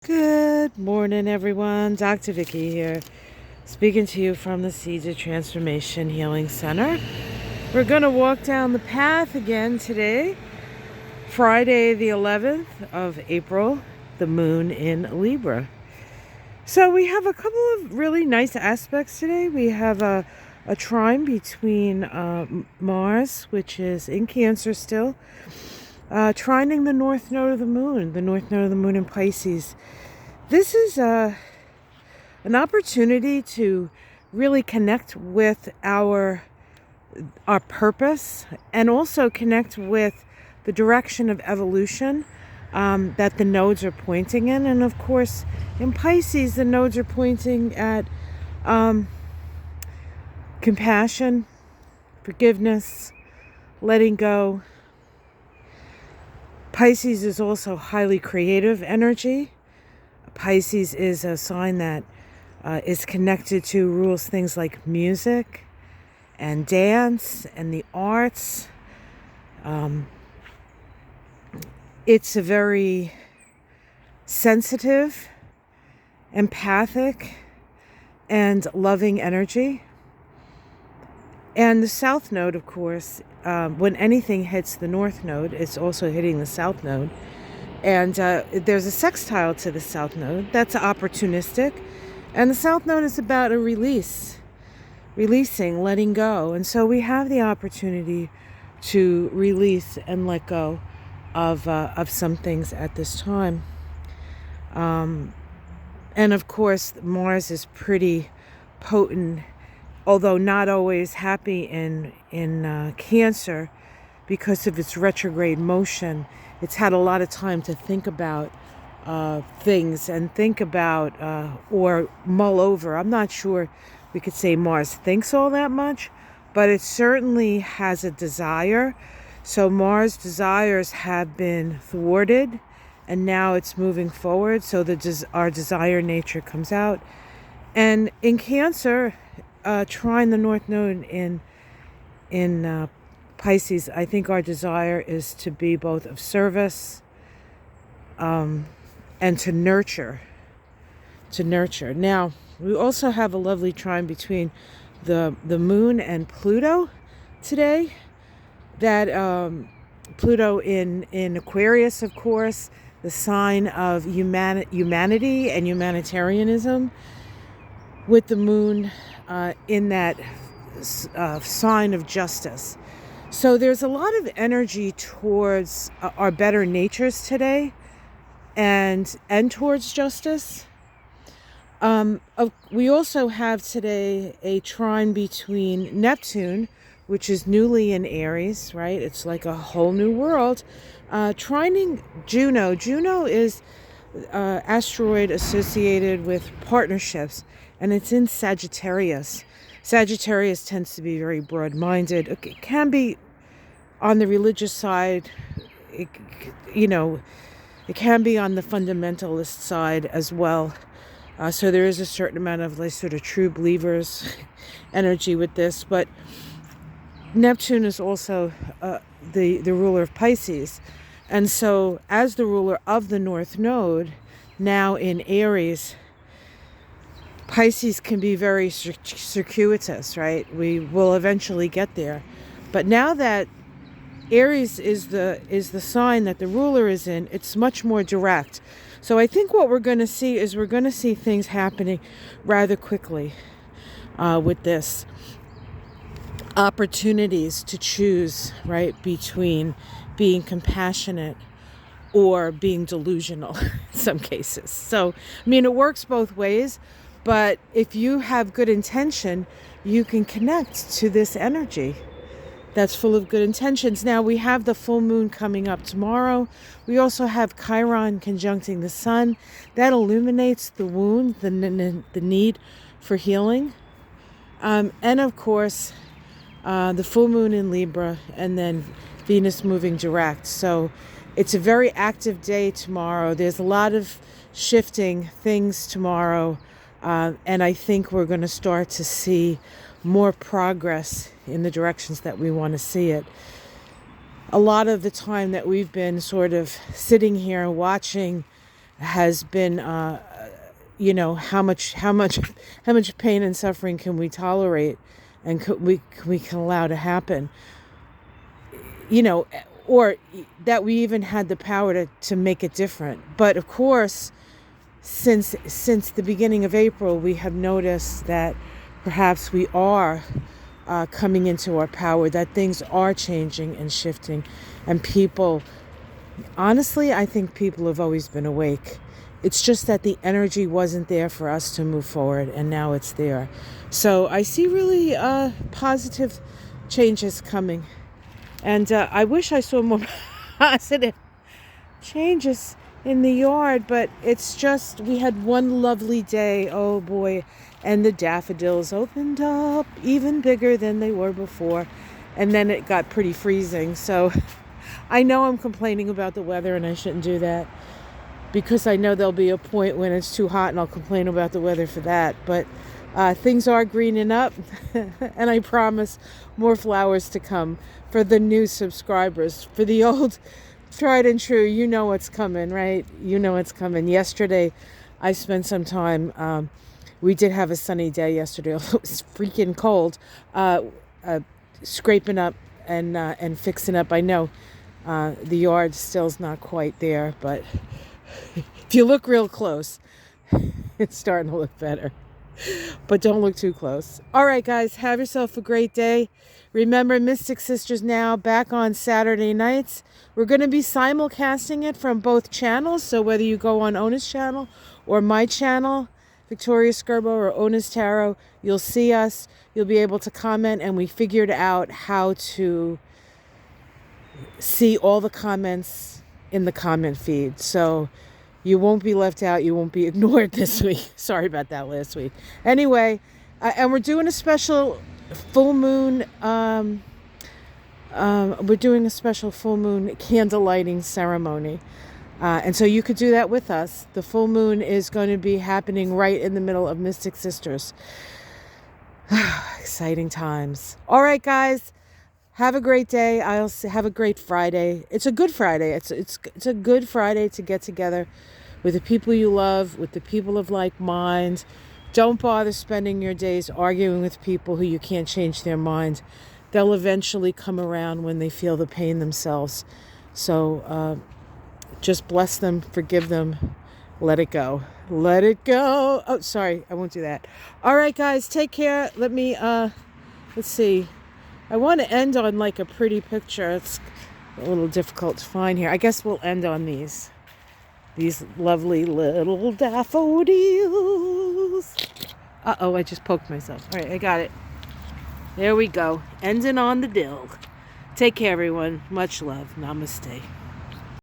Good morning, everyone. Dr. Vicky here, speaking to you from the Seeds of Transformation Healing Center. We're going to walk down the path again today, Friday the 11th of April, the moon in Libra. So we have a couple of really nice aspects today. We have a trine between Mars, which is in Cancer still, trining the north node of the moon in Pisces. This is an opportunity to really connect with our purpose and also connect with the direction of evolution that the nodes are pointing in. And of course, in Pisces, the nodes are pointing at compassion, forgiveness, letting go. Pisces is also highly creative energy. Pisces is a sign that is connected to rules, things like music and dance and the arts. It's a very sensitive, empathic, and loving energy. And the south node, of course, when anything hits the north node, it's also hitting the south node. And there's a sextile to the south node that's opportunistic. And the south node is about a releasing, letting go. And so we have the opportunity to release and let go of some things at this time. And of course, Mars is pretty potent, although not always happy in Cancer because of its retrograde motion. It's had a lot of time to think about things and think about or mull over. I'm not sure we could say Mars thinks all that much, but it certainly has a desire. So Mars' desires have been thwarted, and now it's moving forward. So our desire nature comes out. And in Cancer, trine the north node in Pisces, I think our desire is to be both of service and to nurture. Now, we also have a lovely trine between the moon and Pluto today. That Pluto in Aquarius, of course, the sign of humanity and humanitarianism, with the moon in that sign of justice. So there's a lot of energy towards our better natures today and towards justice. We also have today a trine between Neptune, which is newly in Aries, right? It's like a whole new world. Trining Juno. Juno is asteroid associated with partnerships, and it's in Sagittarius. Sagittarius tends to be very broad-minded. It can be on the religious side. It can be on the fundamentalist side as well. So there is a certain amount of like sort of true believers energy with this. But Neptune is also the ruler of Pisces. And so as the ruler of the North Node, now in Aries, Pisces can be very circuitous, right? We will eventually get there. But now that Aries is the sign that the ruler is in, it's much more direct. So I think what we're going to see is we're going to see things happening rather quickly with this. Opportunities to choose, right, between being compassionate or being delusional in some cases. So, I mean, it works both ways. But if you have good intention, you can connect to this energy that's full of good intentions. Now, we have the full moon coming up tomorrow. We also have Chiron conjuncting the sun. That illuminates the wound, the need for healing. And of course, the full moon in Libra, and then Venus moving direct. So it's a very active day tomorrow. There's a lot of shifting things tomorrow. And I think we're going to start to see more progress in the directions that we want to see it. A lot of the time that we've been sort of sitting here watching has been, you know, how much pain and suffering can we tolerate, and we can allow to happen, you know, or that we even had the power to make it different. But of course, since the beginning of April, we have noticed that perhaps we are coming into our power, that things are changing and shifting, and people, honestly, I think people have always been awake. It's just that the energy wasn't there for us to move forward, and now it's there. So I see really positive changes coming. And I wish I saw more positive changes in the yard, but it's just, we had one lovely day, oh boy, and the daffodils opened up even bigger than they were before, and then it got pretty freezing. So I know I'm complaining about the weather, and I shouldn't do that, because I know there'll be a point when it's too hot and I'll complain about the weather for that. But things are greening up, and I promise more flowers to come for the new subscribers. For the old tried and true, you know what's coming, right? You know what's coming. Yesterday, I spent some time, we did have a sunny day yesterday, although it was freaking cold, scraping up and fixing up. I know the yard still's not quite there, but if you look real close, it's starting to look better. But don't look too close. All right, guys, have yourself a great day. Remember, Mystic Sisters Now back on Saturday nights. We're going to be simulcasting it from both channels. So whether you go on Ona's channel or my channel, Victoria Skirbo or Ona's Tarot, you'll see us. You'll be able to comment, and we figured out how to see all the comments in the comment feed. So you won't be left out. You won't be ignored this week. Sorry about that last week. Anyway, and we're doing a special full moon. We're doing a special full moon candle lighting ceremony. And so you could do that with us. The full moon is going to be happening right in the middle of Mystic Sisters. Exciting times. All right, guys. Have a great day. I'll have a great Friday. It's a good Friday. It's a good Friday to get together with the people you love, with the people of like mind. Don't bother spending your days arguing with people who you can't change their mind. They'll eventually come around when they feel the pain themselves. So just bless them, forgive them, let it go. Let it go. Oh, sorry, I won't do that. All right, guys, take care. Let me, let's see. I want to end on like a pretty picture. It's a little difficult to find here. I guess we'll end on these lovely little daffodils. Uh-oh, I just poked myself. All right, I got it. There we go. Ending on the dill. Take care, everyone. Much love. Namaste.